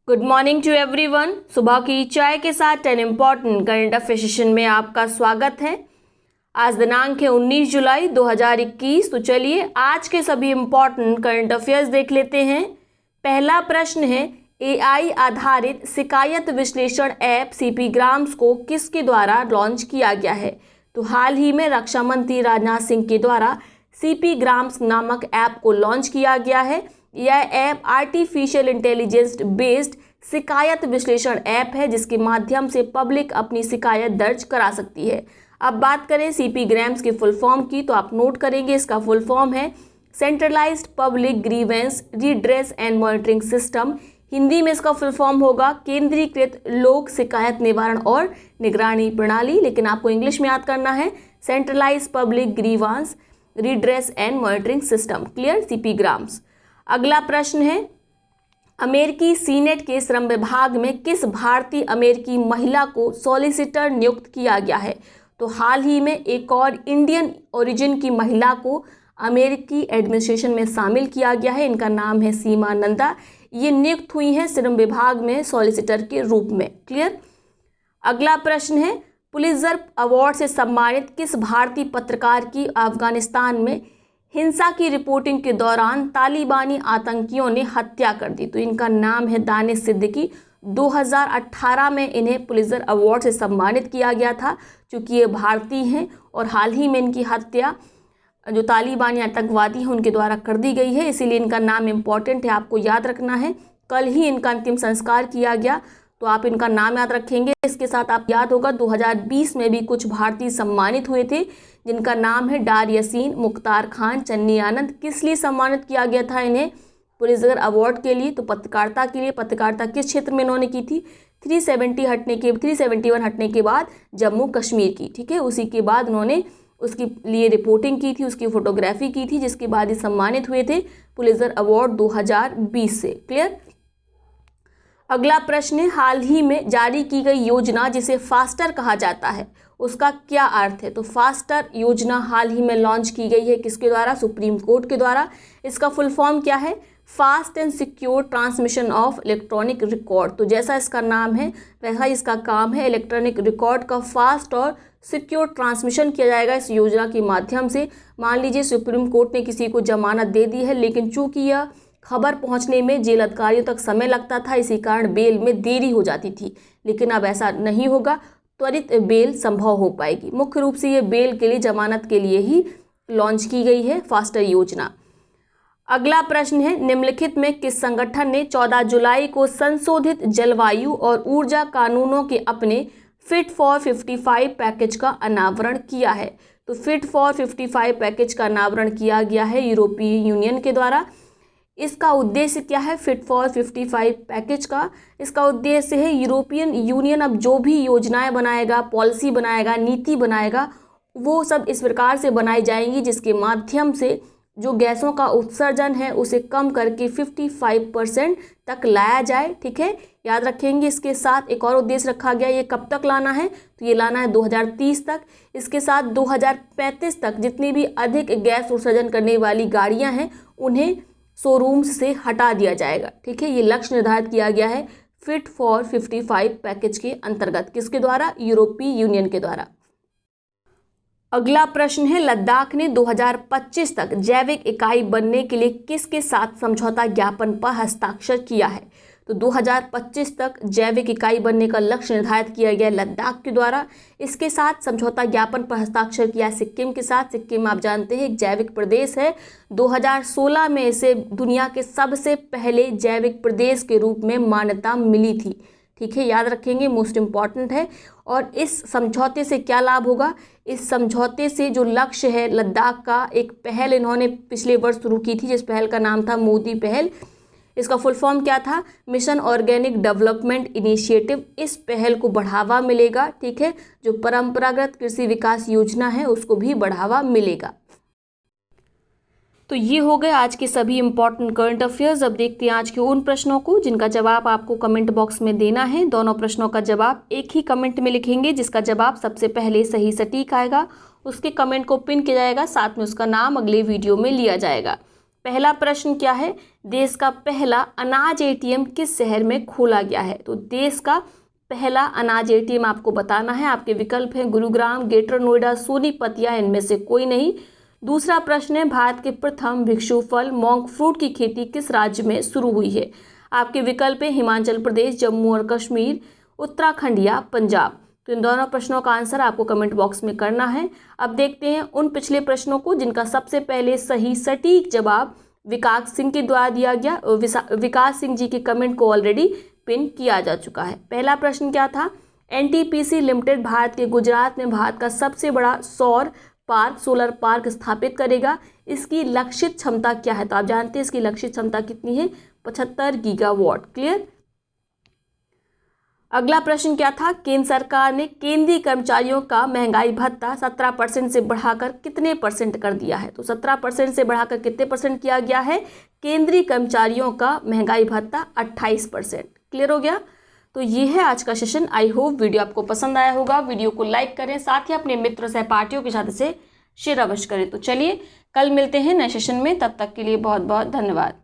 Good morning to everyone. सुबह की चाय के साथ 10 इम्पॉर्टेंट करंट अफेयर सेशन में आपका स्वागत है। आज दिनांक है 19 जुलाई 2021। तो चलिए आज के सभी इम्पॉर्टेंट करंट अफेयर्स देख लेते हैं। पहला प्रश्न है, AI आधारित शिकायत विश्लेषण ऐप CP ग्राम्स को किसके द्वारा लॉन्च किया गया है? तो हाल ही में रक्षा मंत्री राजनाथ सिंह के द्वारा CP ग्राम्स नामक ऐप को लॉन्च किया गया है। यह ऐप आर्टिफिशियल इंटेलिजेंस बेस्ड शिकायत विश्लेषण ऐप है जिसके माध्यम से पब्लिक अपनी शिकायत दर्ज करा सकती है। अब बात करें CP ग्राम्स की फुल फॉर्म की, तो आप नोट करेंगे इसका फुल फॉर्म है centralised public grievance redress and monitoring system. Hindi में इसका फुल फॉर्म होगा केंद्रीकृत लोक शिकायत निवारण और निगरानी प्रणाली, लेकिन आपको इंग्लिश में याद करना है centralised public grievance redress and monitoring system. Clear? CP grams. अगला प्रश्न है, अमेरिकी सीनेट के श्रम विभाग में किस भारतीय अमेरिकी महिला को सॉलिसिटर नियुक्त किया गया है? तो हाल ही में एक और इंडियन ओरिजिन की महिला को अमेरिकी एडमिनिस्ट्रेशन में शामिल किया गया है। इनका नाम है सीमा नंदा। ये नियुक्त हुई हैं श्रम विभाग में सॉलिसिटर के रूप में। क्लियर? अगला प्रश्न है, पुलित्जर अवार्ड से सम्मानित किस भारतीय पत्रकार की अफगानिस्तान में हिंसा की रिपोर्टिंग के दौरान तालिबानी आतंकियों ने हत्या कर दी? तो इनका नाम है दानिश सिद्दीकी। 2018 में इन्हें पुलित्जर अवार्ड से सम्मानित किया गया था क्योंकि ये भारतीय हैं और हाल ही में इनकी हत्या जो तालिबानी आतंकवादी हैं उनके द्वारा कर दी गई है, इसीलिए इनका नाम इम्पॉर्टेंट है, आपको याद रखना है। कल ही इनका अंतिम संस्कार किया गया तो आप इनका नाम याद रखेंगे। इसके साथ आप याद होगा 2020 में भी कुछ भारतीय सम्मानित हुए थे जिनका नाम है डार यासीन, मुख्तार खान, चन्नी आनंद। किस लिए सम्मानित किया गया था इन्हें? पुलित्जर अवार्ड के लिए। तो पत्रकारिता के लिए। पत्रकारिता किस क्षेत्र में इन्होंने की थी? 371 हटने के बाद जम्मू कश्मीर की। ठीक है, उसी के बाद उन्होंने उसके लिए रिपोर्टिंग की थी, उसकी फोटोग्राफी की थी, जिसके बाद ये सम्मानित हुए थे पुलित्जर अवार्ड 2020 से। क्लियर? अगला प्रश्न है, हाल ही में जारी की गई योजना जिसे फास्टर कहा जाता है उसका क्या अर्थ है? तो फास्टर योजना हाल ही में लॉन्च की गई है किसके द्वारा? सुप्रीम कोर्ट के द्वारा। इसका फुल फॉर्म क्या है? Fast and secure transmission of electronic record. तो जैसा इसका नाम है वैसा इसका काम है। इलेक्ट्रॉनिक रिकॉर्ड का फास्ट और सिक्योर ट्रांसमिशन किया जाएगा इस योजना के माध्यम से। मान लीजिए सुप्रीम कोर्ट ने किसी को जमानत दे दी है, लेकिन चूंकि यह खबर पहुंचने में जेल अधिकारियों तक समय लगता था, इसी कारण बेल में देरी हो जाती थी, लेकिन अब ऐसा नहीं होगा, त्वरित बेल संभव हो पाएगी। मुख्य रूप से ये बेल के लिए, जमानत के लिए ही लॉन्च की गई है फास्टर योजना। अगला प्रश्न है, निम्नलिखित में किस संगठन ने 14 जुलाई को संशोधित जलवायु और ऊर्जा कानूनों के अपने फिट फॉर 55 पैकेज का अनावरण किया है? तो फिट फॉर 55 पैकेज का अनावरण किया गया है यूरोपीय यूनियन के द्वारा। इसका उद्देश्य क्या है? फिट फॉर 55 पैकेज का इसका उद्देश्य है यूरोपियन यूनियन अब जो भी योजनाएं बनाएगा, पॉलिसी बनाएगा, नीति बनाएगा, वो सब इस प्रकार से बनाई जाएंगी जिसके माध्यम से जो गैसों का उत्सर्जन है उसे कम करके 55% तक लाया जाए। ठीक है, याद रखेंगे। इसके साथ एक और उद्देश्य रखा गया, ये कब तक लाना है? तो ये लाना है 2030 तक। इसके साथ 2035 तक जितनी भी अधिक गैस उत्सर्जन करने वाली गाड़ियां हैं उन्हें शोरूम्स से हटा दिया जाएगा। ठीक है, ये लक्ष्य निर्धारित किया गया है फिट फॉर 55 पैकेज के अंतर्गत। किसके द्वारा? यूरोपीय यूनियन के द्वारा। अगला प्रश्न है, लद्दाख ने 2025 तक जैविक इकाई बनने के लिए किसके साथ समझौता ज्ञापन पर हस्ताक्षर किया है? तो 2025 तक जैविक इकाई बनने का लक्ष्य निर्धारित किया गया लद्दाख के द्वारा। इसके साथ समझौता ज्ञापन पर हस्ताक्षर किया सिक्किम के साथ। सिक्किम आप जानते हैं एक जैविक प्रदेश है। 2016 में इसे दुनिया के सबसे पहले जैविक प्रदेश के रूप में मान्यता मिली थी। ठीक है, याद रखेंगे, मोस्ट इम्पॉर्टेंट है। और इस समझौते से क्या लाभ होगा? इस समझौते से जो लक्ष्य है लद्दाख का, एक पहल इन्होंने पिछले वर्ष शुरू की थी जिस पहल का नाम था मोदी पहल। इसका फुल फॉर्म क्या था? Mission organic development initiative. इस पहल को बढ़ावा मिलेगा। ठीक है, जो परंपरागत कृषि विकास योजना है उसको भी बढ़ावा मिलेगा। तो ये हो गए आज के सभी इंपॉर्टेंट करंट अफेयर्स। अब देखते हैं आज के उन प्रश्नों को जिनका जवाब आपको कमेंट बॉक्स में देना है। दोनों प्रश्नों का जवाब एक ही कमेंट में लिखेंगे, जिसका जवाब सबसे पहले सही सटीक आएगा उसके कमेंट को पिन किया जाएगा, साथ में उसका नाम अगले वीडियो में लिया जाएगा। पहला प्रश्न क्या है? देश का पहला अनाज एटीएम किस शहर में खोला गया है? तो देश का पहला अनाज एटीएम आपको बताना है। आपके विकल्प हैं गुरुग्राम, ग्रेटर नोएडा, सोनीपत या इनमें से कोई नहीं। दूसरा प्रश्न है भारत के प्रथम भिक्षु फल मोंक फ्रूट की खेती किस राज्य में शुरू हुई है? आपके विकल्प है हिमाचल प्रदेश, जम्मू और कश्मीर, उत्तराखंड या पंजाब। तो इन दोनों प्रश्नों का आंसर आपको कमेंट बॉक्स में करना है। अब देखते हैं उन पिछले प्रश्नों को जिनका सबसे पहले सही सटीक जवाब विकास सिंह के द्वारा दिया गया। विकास सिंह जी के कमेंट को ऑलरेडी पिन किया जा चुका है। पहला प्रश्न क्या था? एनटीपीसी लिमिटेड भारत के गुजरात में भारत का सबसे बड़ा सौर पार्क सोलर पार्क स्थापित करेगा। इसकी लक्षित क्षमता क्या है? तो आप जानते हैं इसकी लक्षित क्षमता कितनी है? 75 गीगावाट। क्लियर। अगला प्रश्न क्या था? केंद्र सरकार ने केंद्रीय कर्मचारियों का महंगाई भत्ता 17% से बढ़ाकर कितने % कर दिया है? तो 17% से बढ़ाकर कितने % किया गया है? केंद्रीय कर्मचारियों का महंगाई भत्ता 28%। क्लियर हो गया? तो ये है आज का सेशन। आई होप वीडियो आपको पसंद आया होगा। वीडियो को लाइक करें, साथ ही अपने मित्र सहपाठियों के साथ इसे शेयर अवश्य करें। तो चलिए कल मिलते हैं नए सेशन में, तब तक के लिए बहुत बहुत धन्यवाद।